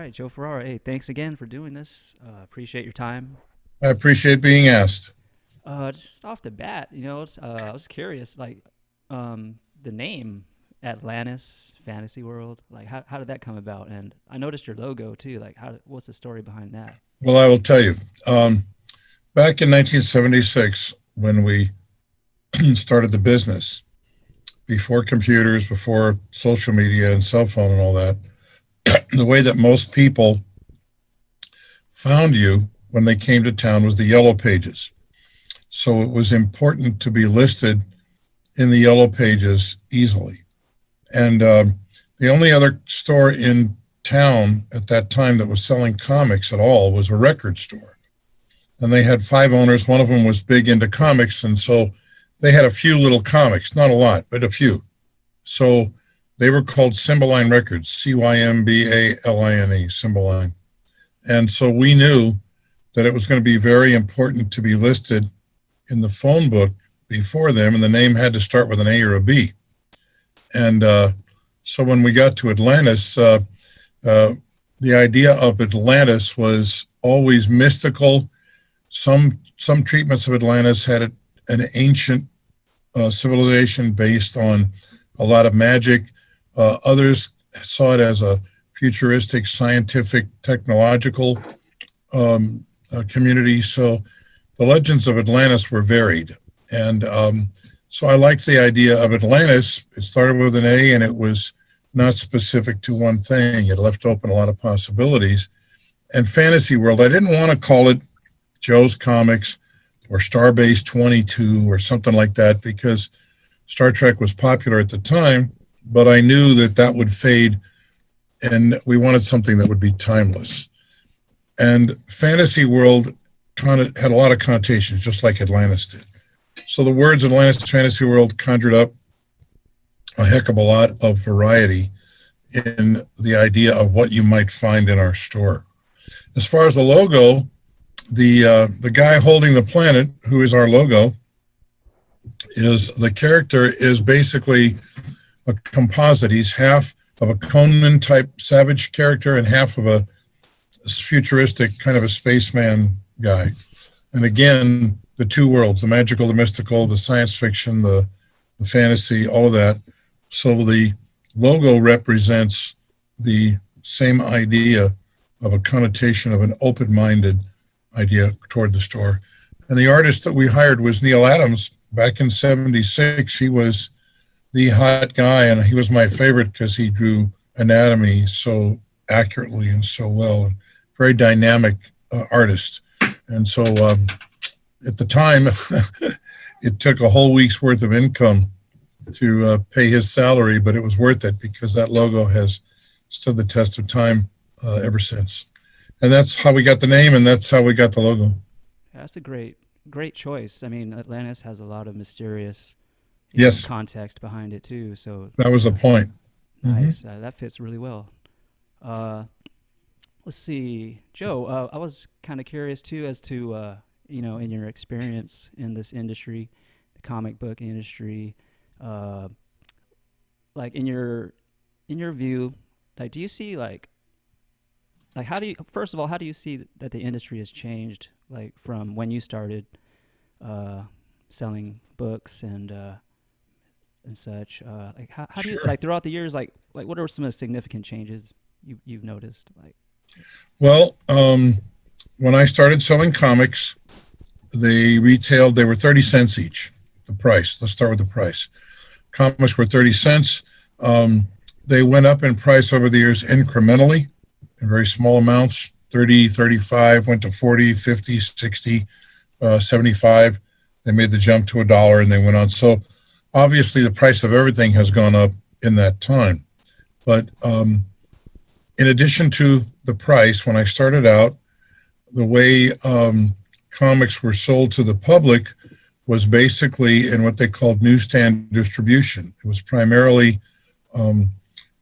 right, Joe Ferrara. Hey, thanks again for doing this. Appreciate your time. I appreciate being asked. Just off the bat, I was curious, the name Atlantis Fantasy World. Like, how did that come about? And I noticed your logo too. Like, what's the story behind that? Well, I will tell you. Um, Back in 1976, when we started the business, before computers, before social media and cell phone and all that, the way that most people found you when they came to town was the yellow pages. So it was important to be listed in the yellow pages easily. And the only other store in town at that time that was selling comics at all was a record store. And they had five owners. One of them was big into comics. And so they had a few little comics, not a lot, but a few. So they were called Cymbeline Records, Cymbaline, Cymbeline. And so we knew that it was going to be very important to be listed in the phone book before them, and the name had to start with an A or a B. And so when we got to Atlantis, the idea of Atlantis was always mystical. Some treatments of Atlantis had an ancient civilization based on a lot of magic. Others saw it as a futuristic, scientific, technological community. So the legends of Atlantis were varied. And so I liked the idea of Atlantis. It started with an A and it was not specific to one thing. It left open a lot of possibilities. And Fantasy World, I didn't want to call it Joe's Comics or Starbase 22 or something like that because Star Trek was popular at the time, but I knew that that would fade and we wanted something that would be timeless. And Fantasy World kind of had a lot of connotations, just like Atlantis did. So the words Atlantis Fantasy World conjured up a heck of a lot of variety in the idea of what you might find in our store. As far as the logo, the guy holding the planet, who is our logo, is the character is basically a composite. He's half of a Conan type savage character and half of a futuristic kind of a spaceman guy. And again, the two worlds, the magical, the mystical, the science fiction, the fantasy, all of that. So the logo represents the same idea of a connotation of an open-minded idea toward the store. And the artist that we hired was Neil Adams. Back in 76, he was the hot guy, and he was my favorite because he drew anatomy so accurately and so well, and very dynamic artist. And so at the time, it took a whole week's worth of income to pay his salary, but it was worth it because that logo has stood the test of time ever since. And that's how we got the name, and that's how we got the logo. Yeah, that's a great choice. I mean, Atlantis has a lot of mysterious, Yes, context behind it too. So that was the point. Hmm. nice. That fits really well. Uh, let's see, Joe. I was kind of curious too as to in your experience in this industry, the comic book industry, uh, like in your view, like do you see like how do you first of all how do you see that the industry has changed like from when you started uh, selling books and such? Like how do you Sure. like throughout the years like what are some of the significant changes you've noticed like? Well, when I started selling comics, they were 30 cents each, the price. Let's start with the price. Comics were 30 cents. They went up in price over the years incrementally in very small amounts, 30, 35, went to 40, 50, 60, 75. They made the jump to $1 and they went on. So obviously the price of everything has gone up in that time. But in addition to the price, when I started out, the way comics were sold to the public was basically in what they called newsstand distribution. It was primarily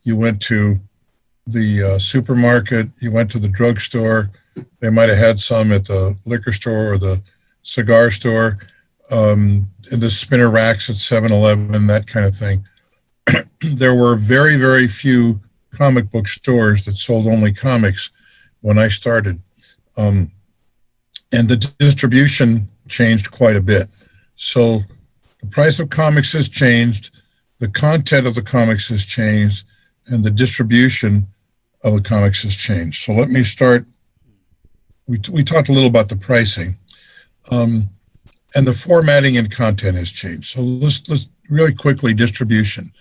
you went to the supermarket, you went to the drugstore, they might have had some at the liquor store or the cigar store, in the spinner racks at 7-Eleven, that kind of thing. There were very, very few comic book stores that sold only comics when I started. And the distribution changed quite a bit. So the price of comics has changed, the content of the comics has changed, and the distribution of the comics has changed. So let me start. We talked a little about the pricing, and the formatting and content has changed. So let's really quickly, distribution.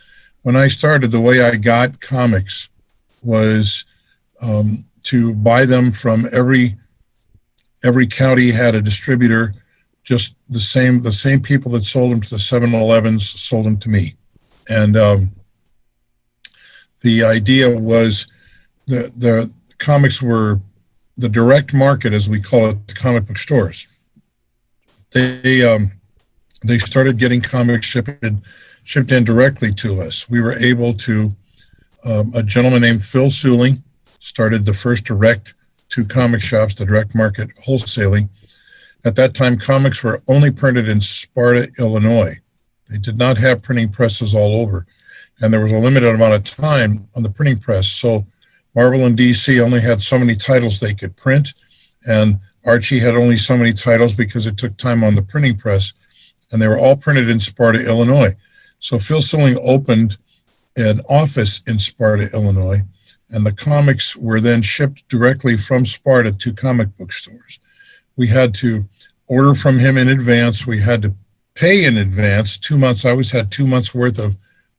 When I started, the way I got comics was to buy them from every county had a distributor. Just the same people that sold them to the 7-Elevens sold them to me. And the idea was the comics were the direct market, as we call it, the comic book stores. They started getting comics shipped in directly to us. We were able to, a gentleman named Phil Suling started the first direct to comic shops, the direct market wholesaling. At that time, comics were only printed in Sparta, Illinois. They did not have printing presses all over. And there was a limited amount of time on the printing press. So Marvel and DC only had so many titles they could print. And Archie had only so many titles because it took time on the printing press. And they were all printed in Sparta, Illinois. So Phil Suling opened an office in Sparta, Illinois. And the comics were then shipped directly from Sparta to comic book stores. We had to order from him in advance. We had to pay in advance, 2 months. I always had 2 months worth of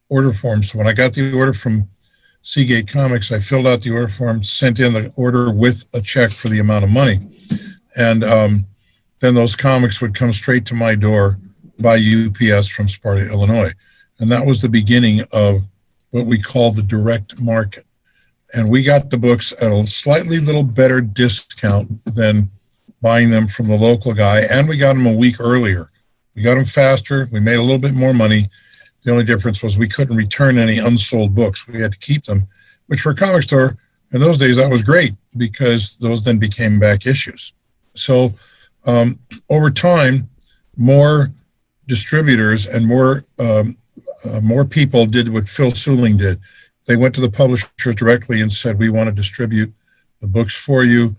order forms. So when I got the order from Seagate Comics, I filled out the order form, sent in the order with a check for the amount of money. And then those comics would come straight to my door by UPS from Sparta, Illinois. And that was the beginning of what we call the direct market. And we got the books at a slightly little better discount than buying them from the local guy. And we got them a week earlier. We got them faster. We made a little bit more money. The only difference was we couldn't return any unsold books. We had to keep them, which for a comic store in those days, that was great because those then became back issues. So over time, more distributors and more people did what Phil Suling did. They went to the publishers directly and said, we want to distribute the books for you.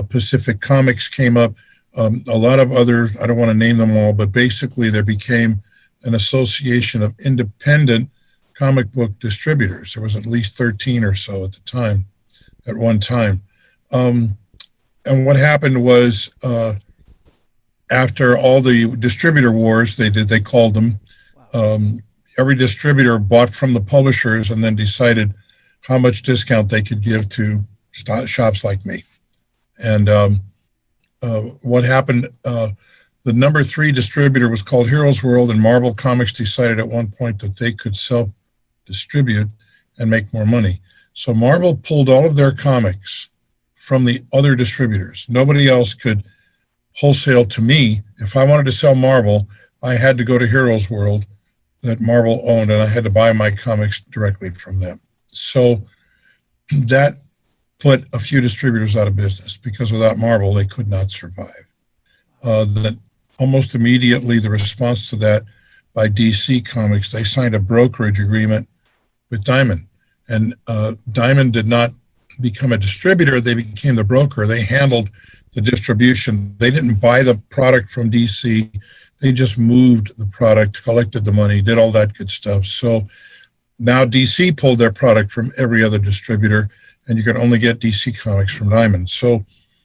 Pacific Comics came up. A lot of other, I don't want to name them all, but basically there became an association of independent comic book distributors. There was at least 13 or so at the time, at one time. And what happened was after all the distributor wars, they called them, every distributor bought from the publishers and then decided how much discount they could give to shops like me. And what happened, the number 3 distributor was called Heroes World, and Marvel Comics decided at one point that they could self-distribute and make more money. So Marvel pulled all of their comics from the other distributors. Nobody else could wholesale to me. If I wanted to sell Marvel, I had to go to Heroes World that Marvel owned, and I had to buy my comics directly from them. So that put a few distributors out of business because without Marvel, they could not survive. That almost immediately, the response to that by DC Comics, they signed a brokerage agreement with Diamond. And Diamond did not become a distributor, they became the broker. They handled the distribution. They didn't buy the product from DC. They just moved the product, collected the money, did all that good stuff. So now DC pulled their product from every other distributor, and you could only get DC Comics from Diamond. So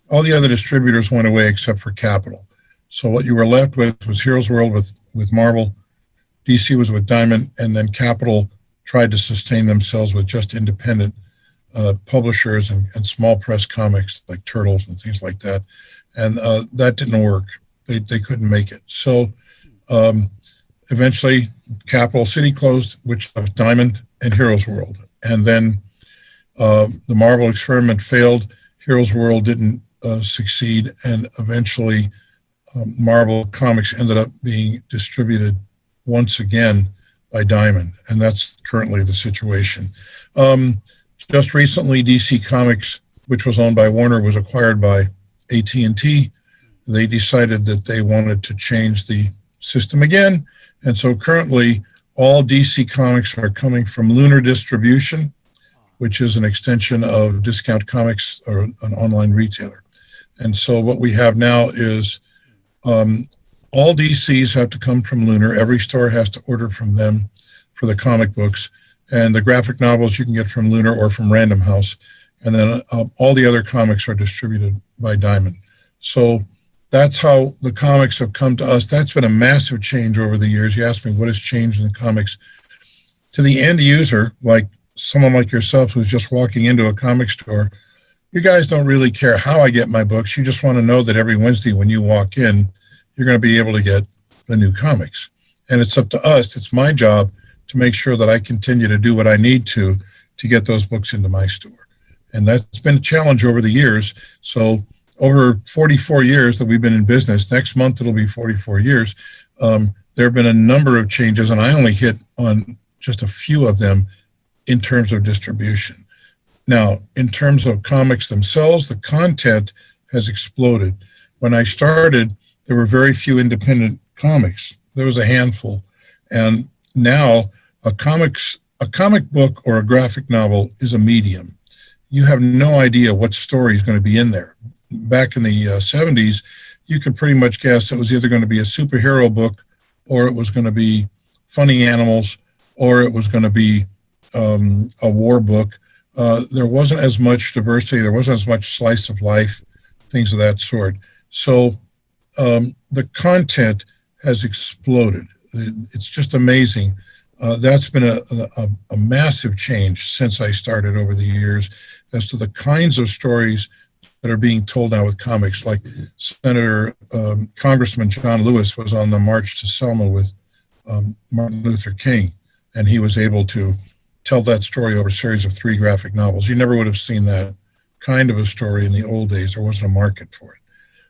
all the other distributors went away except for Capital. So what you were left with was Heroes World with Marvel, DC was with Diamond, and then Capital tried to sustain themselves with just independent publishers and small press comics like Turtles and things like that. And that didn't work. They couldn't make it. So eventually Capital City closed, which left Diamond and Heroes World. And then the Marvel experiment failed. Heroes World didn't succeed. And eventually Marvel Comics ended up being distributed once again by Diamond. And that's currently the situation. Just recently, DC Comics, which was owned by Warner, was acquired by AT&T. They decided that they wanted to change the system again. And so currently, all DC Comics are coming from Lunar Distribution, which is an extension of Discount Comics, or an online retailer. And so what we have now is all DCs have to come from Lunar. Every store has to order from them for the comic books. And the graphic novels you can get from Lunar or from Random House. And then all the other comics are distributed by Diamond. So that's how the comics have come to us. That's been a massive change over the years. You asked me what has changed in the comics. To the end user, like someone like yourself who's just walking into a comic store, you guys don't really care how I get my books. You just want to know that every Wednesday when you walk in, you're going to be able to get the new comics. And it's up to us. It's my job to make sure that I continue to do what I need to get those books into my store. And that's been a challenge over the years. So over 44 years that we've been in business, next month it'll be 44 years, there have been a number of changes, and I only hit on just a few of them in terms of distribution. Now, in terms of comics themselves, the content has exploded. When I started, there were very few independent comics. There was a handful. And now a comic book or a graphic novel is a medium. You have no idea what story is going to be in there. Back in the 70s, you could pretty much guess it was either going to be a superhero book, or it was going to be funny animals, or it was going to be a war book. There wasn't as much diversity. There wasn't as much slice of life, things of that sort. So the content has exploded. It's just amazing. That's been a massive change since I started over the years as to the kinds of stories that are being told now with comics. Like Congressman John Lewis was on the March to Selma with Martin Luther King, and he was able to tell that story over a series of 3 graphic novels. You never would have seen that kind of a story in the old days. There wasn't a market for it.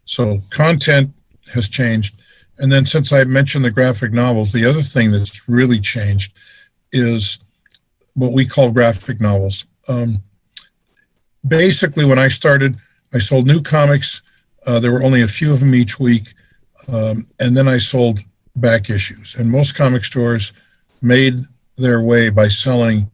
So content has changed. And then since I mentioned the graphic novels, the other thing that's really changed is what we call graphic novels. Basically, when I started, I sold new comics. There were only a few of them each week. And then I sold back issues. And most comic stores made their way by selling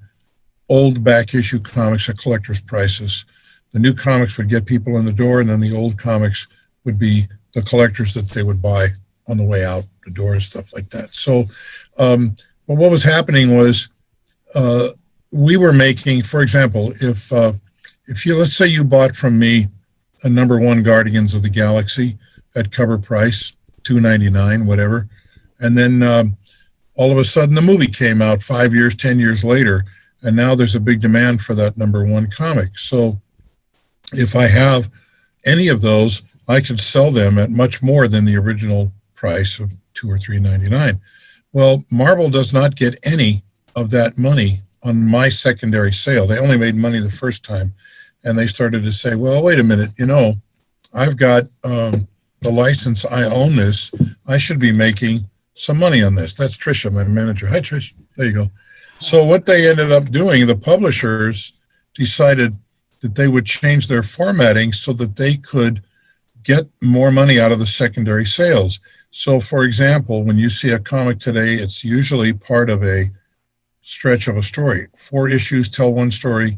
old back issue comics at collector's prices. The new comics would get people in the door, and then the old comics would be the collectors that they would buy on the way out the door and stuff like that. So, but what was happening was we were making, for example, if you, let's say you bought from me a #1 Guardians of the Galaxy at cover price, $2.99, whatever, and then all of a sudden the movie came out 5 years, 10 years later, and now there's a big demand for that #1 comic. So if I have any of those, I could sell them at much more than the original price of $2 or $3.99. Well, Marvel does not get any of that money on my secondary sale. They only made money the first time, and they started to say, well, wait a minute, I've got the license, I own this, I should be making some money on this. That's Trisha, my manager. Hi, Trish. There you go. So what they ended up doing, the publishers decided that they would change their formatting so that they could get more money out of the secondary sales. So, for example, when you see a comic today, it's usually part of a stretch of a story. 4 issues tell one story,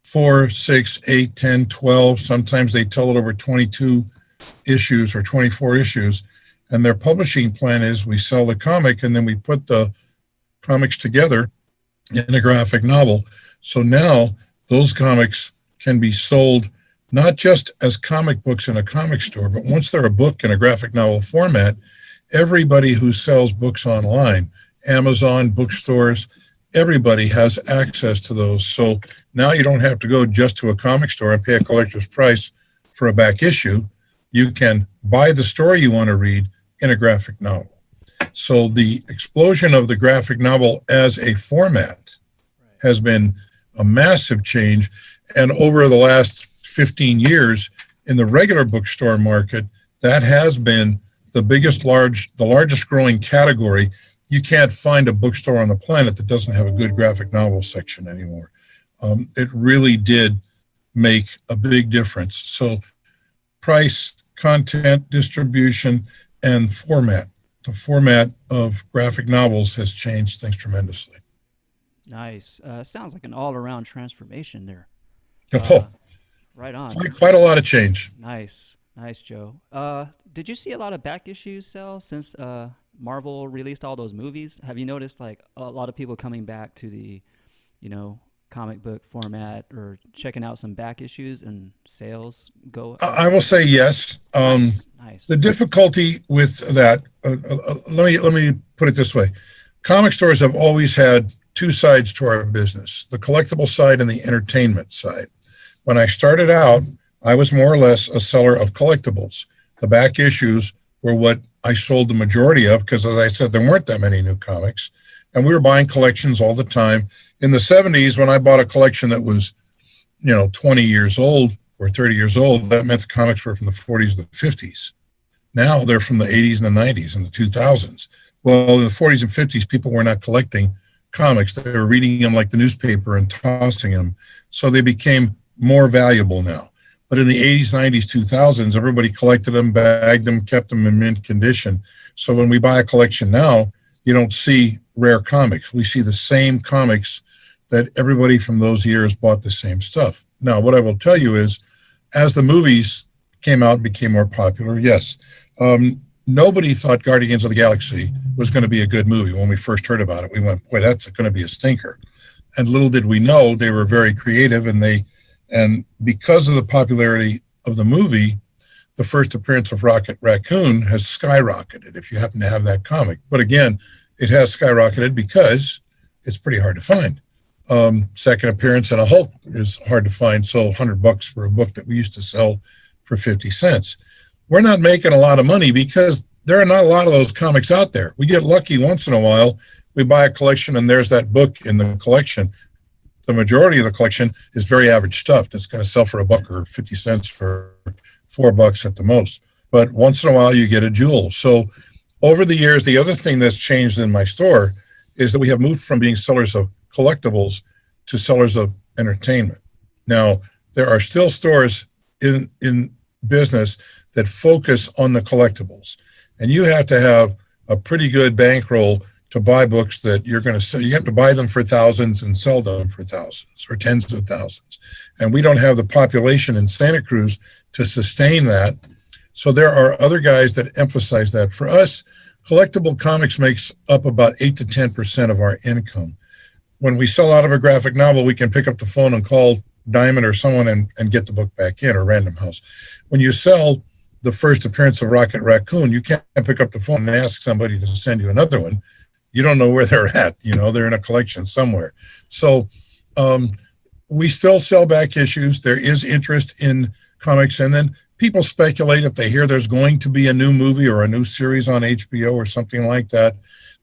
4, 6, 8, 10, 12. Sometimes they tell it over 22 issues or 24 issues. And their publishing plan is we sell the comic and then we put the comics together in a graphic novel. So now those comics can be sold not just as comic books in a comic store, but once they're a book in a graphic novel format, everybody who sells books online, Amazon, bookstores, everybody has access to those. So now you don't have to go just to a comic store and pay a collector's price for a back issue. You can buy the story you want to read in a graphic novel. So the explosion of the graphic novel as a format has been a massive change. And over the last 15 years in the regular bookstore market, that has been the largest growing category. You can't find a bookstore on the planet that doesn't have a good graphic novel section anymore. It really did make a big difference. So price, content, distribution, and format. The format of graphic novels has changed things tremendously. Nice. Sounds like an all-around transformation there. Oh, Uh, right on. quite a lot of change. Nice. Nice, Joe. Did you see a lot of back issues sell since Marvel released all those movies? Have you noticed like a lot of people coming back to the, you know, comic book format or checking out some back issues and sales go I up? will say yes. Nice. The Nice. difficulty with that, let me put it this way. Comic stores have always had two sides to our business, the collectible side and the entertainment side. When I started out, I was more or less a seller of collectibles. The back issues were what I sold the majority of because, as I said, there weren't that many new comics. And we were buying collections all the time. In the 70s, when I bought a collection that was, 20 years old or 30 years old, that meant the comics were from the 40s to the 50s. Now they're from the 80s and the 90s and the 2000s. Well, in the 40s and 50s, people were not collecting comics. They were reading them like the newspaper and tossing them. So they became more valuable now. But in the 80s, 90s, 2000s, everybody collected them, bagged them, kept them in mint condition. So when we buy a collection now, you don't see rare comics. We see the same comics that everybody from those years bought the same stuff. Now, what I will tell you is, as the movies came out and became more popular, yes, nobody thought Guardians of the Galaxy was going to be a good movie. When we first heard about it, we went, boy, that's going to be a stinker. And little did we know they were very creative, and because of the popularity of the movie, the first appearance of Rocket Raccoon has skyrocketed if you happen to have that comic. But again, it has skyrocketed because it's pretty hard to find. Second appearance in a Hulk is hard to find. So $100 for a book that we used to sell for 50 cents. We're not making a lot of money because there are not a lot of those comics out there. We get lucky once in a while. We buy a collection and there's that book in the collection. The majority of the collection is very average stuff that's going to sell for $1 or 50 cents for $4 at the most. But once in a while you get a jewel. So over the years, the other thing that's changed in my store is that we have moved from being sellers of collectibles to sellers of entertainment. Now, there are still stores in business that focus on the collectibles. And you have to have a pretty good bankroll to buy books that you're going to sell. You have to buy them for thousands and sell them for thousands or tens of thousands. And we don't have the population in Santa Cruz to sustain that. So there are other guys that emphasize that. For us, collectible comics makes up about 8 to 10% of our income. When we sell out of a graphic novel, we can pick up the phone and call Diamond or someone and get the book back in, or Random House. When you sell the first appearance of Rocket Raccoon, you can't pick up the phone and ask somebody to send you another one. You don't know where they're at. They're in a collection somewhere. So we still sell back issues. There is interest in comics. And then people speculate if they hear there's going to be a new movie or a new series on HBO or something like that,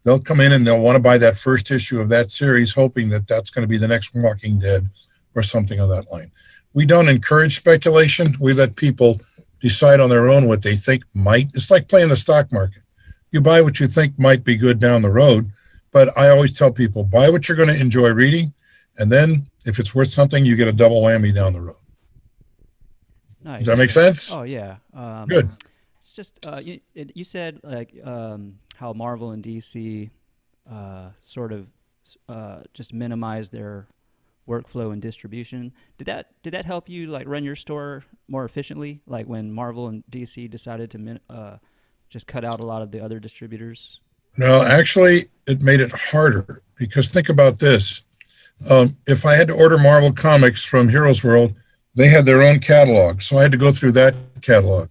they'll come in and they'll want to buy that first issue of that series, hoping that that's going to be the next Walking Dead or something of that line. We don't encourage speculation. We let people decide on their own what they think might. It's like playing the stock market. You buy what you think might be good down the road. But I always tell people, buy what you're going to enjoy reading. And then if it's worth something, you get a double whammy down the road. Nice. Does that make sense? Oh yeah. Good. It's just you said like how Marvel and DC sort of just minimize their workflow and distribution. Did that help you like run your store more efficiently? Like when Marvel and DC decided to just cut out a lot of the other distributors? No, actually, it made it harder because think about this. If I had to order Marvel comics from Heroes World, they had their own catalog. So I had to go through that catalog.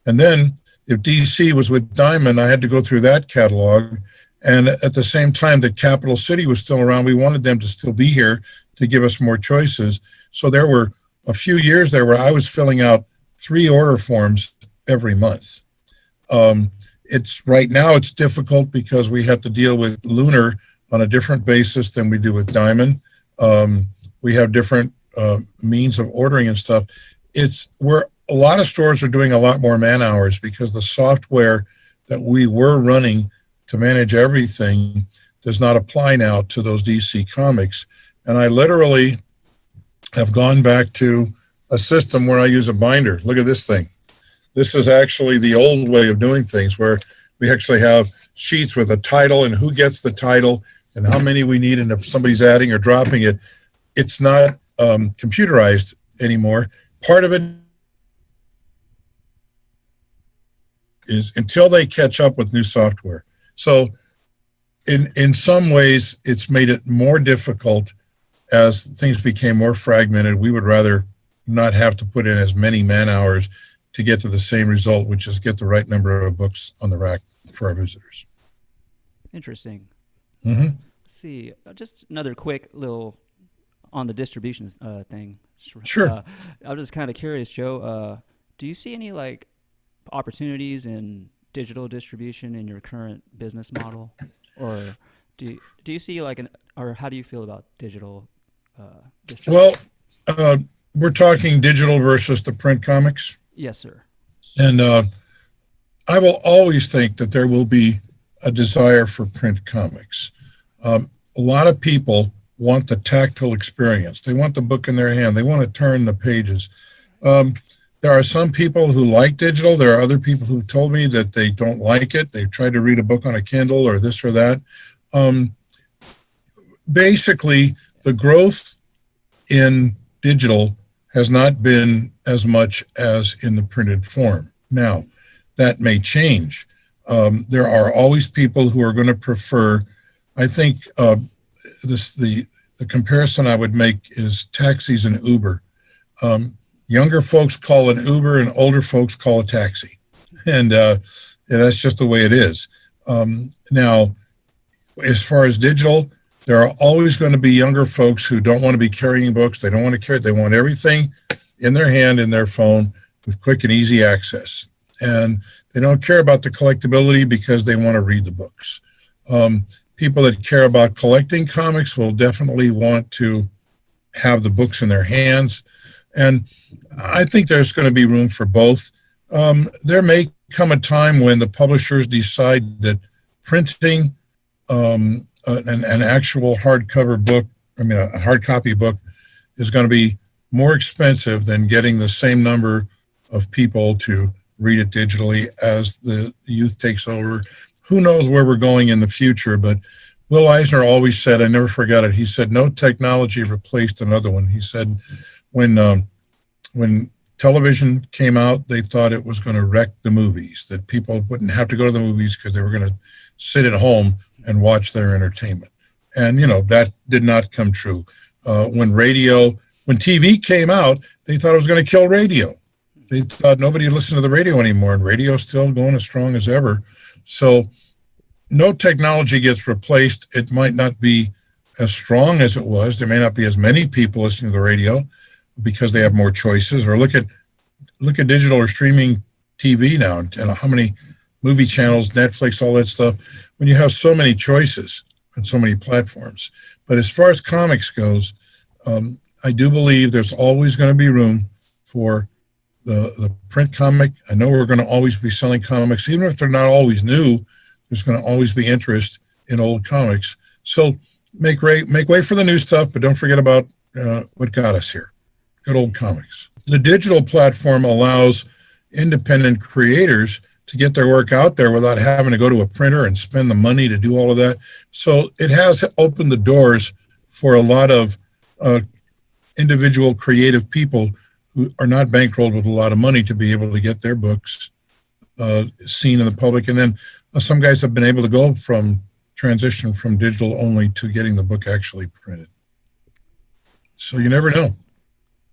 And then if DC was with Diamond, I had to go through that catalog. And at the same time that Capital City was still around, we wanted them to still be here to give us more choices. So there were a few years there where I was filling out 3 order forms every month. It's right now it's difficult because we have to deal with Lunar on a different basis than we do with Diamond. We have different means of ordering and stuff. It's where a lot of stores are doing a lot more man hours because the software that we were running to manage everything does not apply now to those DC comics. And I literally have gone back to a system where I use a binder. Look at this thing. This is actually the old way of doing things where we actually have sheets with a title and who gets the title, and how many we need, and if somebody's adding or dropping it, it's not computerized anymore. Part of it is until they catch up with new software. So in some ways, it's made it more difficult as things became more fragmented. We would rather not have to put in as many man hours to get to the same result, which is get the right number of books on the rack for our visitors. Interesting. Mm-hmm. Let's see, just another quick little on the distribution thing. Sure. I'm just kind of curious, Joe. Do you see any like opportunities in digital distribution in your current business model, or do you see like or how do you feel about digital distribution? Well, we're talking digital versus the print comics. Yes, sir. And I will always think that there will be a desire for print comics. A lot of people want the tactile experience. They want the book in their hand. They want to turn the pages. There are some people who like digital. There are other people who told me that they don't like it. They've tried to read a book on a Kindle or this or that. Basically, the growth in digital has not been as much as in the printed form. Now, that may change. There are always people who are going to prefer, I think the comparison I would make is taxis and Uber. Younger folks call an Uber and older folks call a taxi. And that's just the way it is. Now, as far as digital, there are always going to be younger folks who don't want to be carrying books. They don't want to carry. They want everything in their hand, in their phone, with quick and easy access. And they don't care about the collectability because they want to read the books. People that care about collecting comics will definitely want to have the books in their hands. And I think there's going to be room for both. There may come a time when the publishers decide that printing an actual hardcover book, a hard copy book, is going to be more expensive than getting the same number of people to read it digitally as the youth takes over. Who knows where we're going in the future, but Will Eisner always said, I never forgot it, he said, no technology replaced another one. He said, when television came out, they thought it was going to wreck the movies, that people wouldn't have to go to the movies because they were going to sit at home and watch their entertainment. And, that did not come true. When TV came out, they thought it was going to kill radio. They thought nobody would listen to the radio anymore, and radio's still going as strong as ever. So no technology gets replaced. It might not be as strong as it was. There may not be as many people listening to the radio because they have more choices. Or look at digital or streaming TV now, and how many movie channels, Netflix, all that stuff, when you have so many choices and so many platforms. But as far as comics goes, I do believe there's always going to be room for the print comic. I know we're going to always be selling comics, even if they're not always new. There's going to always be interest in old comics. So make way for the new stuff, but don't forget about what got us here, good old comics. The digital platform allows independent creators to get their work out there without having to go to a printer and spend the money to do all of that. So it has opened the doors for a lot of individual creative people who are not bankrolled with a lot of money to be able to get their books seen in the public. And then some guys have been able to transition from digital only to getting the book actually printed. So you never know.